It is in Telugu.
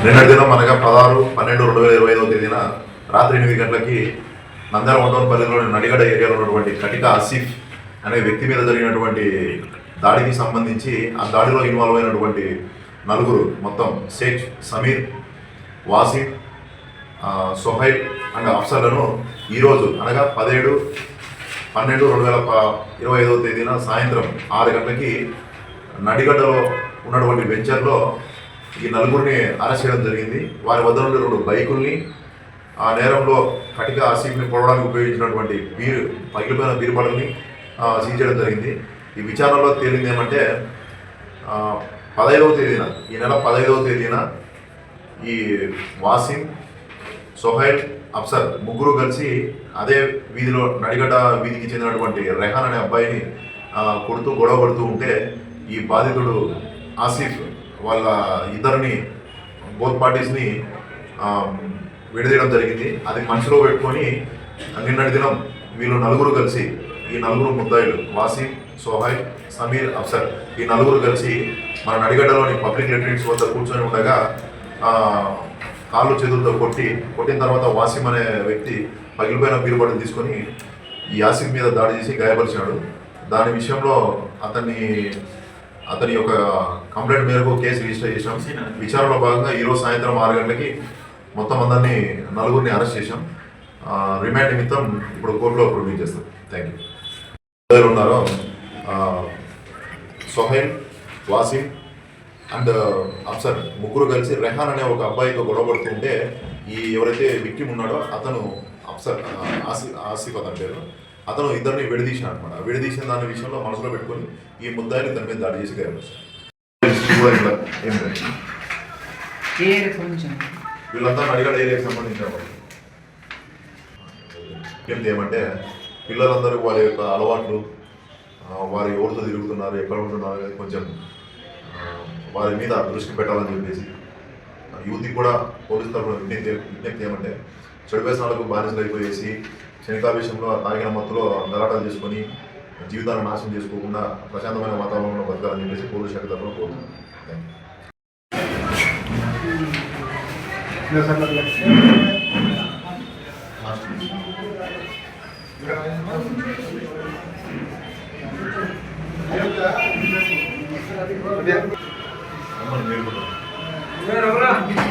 నిన్నటి దినం అనగా 16/12/2025 తేదీన రాత్రి 8 గంటలకి నంద్యాల వంటవరం పరిధిలోని నడిగడ్డ ఏరియాలో ఉన్నటువంటి కటిక ఆసిఫ్ అనే వ్యక్తి మీద జరిగినటువంటి దాడికి సంబంధించి ఆ దాడిలో ఇన్వాల్వ్ అయినటువంటి నలుగురు మొత్తం షేక్ సమీర్, వాసిం, సోహైల్ అండ్ అఫ్సర్లను ఈరోజు అనగా 17/12/2025 తేదీన సాయంత్రం 6 గంటలకి నడిగడ్డలో ఉన్నటువంటి వెంచర్లో ఈ నలుగురిని అరెస్ట్ చేయడం జరిగింది. వారి వద్ద నుండి 2 బైకుల్ని, ఆ నేరంలో కటిక ఆసిఫ్ని పొడవడానికి ఉపయోగించినటువంటి పగిలిపోయిన బీరుబడల్ని సీజ్ చేయడం జరిగింది. ఈ విచారణలో తేలింది ఏమంటే 15వ తేదీన ఈ నెల 15వ తేదీన ఈ వాసిం, సోహైల్, అఫ్సర్ ముగ్గురు కలిసి అదే వీధిలో నడిగడ్డ వీధికి చెందినటువంటి రెహాన్ అనే అబ్బాయిని గొడవ పడుతూ ఉంటే ఈ బాధితుడు ఆసిఫ్ వాళ్ళ ఇద్దరిని బోత్ పార్టీస్ని విడదీయడం జరిగింది. అది మనసులో పెట్టుకొని నిన్నటి దినం వీళ్ళు నలుగురు కలిసి ఈ నలుగురు ముద్దాయిలు వాసిం, సోహైల్, సమీర్, అఫ్సర్ ఈ నలుగురు కలిసి మన నడిగడ్డలోని పబ్లిక్ లెట్రిన్స్ వద్ద కూర్చొని ఉండగా కాళ్ళు చేతులతో కొట్టిన తర్వాత వాసిం అనే వ్యక్తి పగిలిపోయిన బీరుబడిని తీసుకొని ఈ ఆసిఫ్ మీద దాడి చేసి గాయపరిచాడు. దాని విషయంలో అతని యొక్క కంప్లైంట్ మేరకు కేసు రిజిస్టర్ చేశాం. విచారణలో భాగంగా ఈరోజు సాయంత్రం 6 గంటలకి మొత్తం అందరినీ నలుగురిని అరెస్ట్ చేశాం. రిమాండ్ నిమిత్తం ఇప్పుడు కోర్టులో ప్రొడ్యూస్ చేస్తాం. Thank you. ఉన్నారో సోహైల్, వాసిం అండ్ అఫ్సర్ ముగ్గురు కలిసి రెహాన్ అనే ఒక అబ్బాయితో గొడవ పడుతుంటే ఈ ఎవరైతే విక్టిమ్ ఉన్నాడో అతను అఫ్సర్ ఆసిఫ్ అతని పేరు, అతను ఇద్దరిని విడదీసిన అనమాట. విడదీసిన దాని విషయంలో మనసులో పెట్టుకొని ఈ ముద్దాయిని తన మీద దాడి చేసి గాయపరిచారు. వీళ్ళంతా నడిగడ్డ ఏరియాకి సంబంధించిన వాళ్ళు. ఏమంటే పిల్లలందరూ వారి యొక్క అలవాట్లు, వారు ఎవరితో తిరుగుతున్నారు, ఎక్కడ ఉంటున్నారు కొంచెం వారి మీద దృష్టి పెట్టాలని చెప్పేసి యూత్కి కూడా పోలీసు తరఫున విజ్ఞప్తి ఏమంటే చెడు వ్యసనాలకు బానిసలు అయిపోయేసి క్షణికావేశంలో తాగిన మత్తులో గలాటాలు చేసుకొని జీవితాన్ని నాశనం చేసుకోకుండా ప్రశాంతమైన వాతావరణంలో బతకాలని చెప్పేసి పోలీసు శాఖ తరఫున కోరుతున్నాను. Thank you.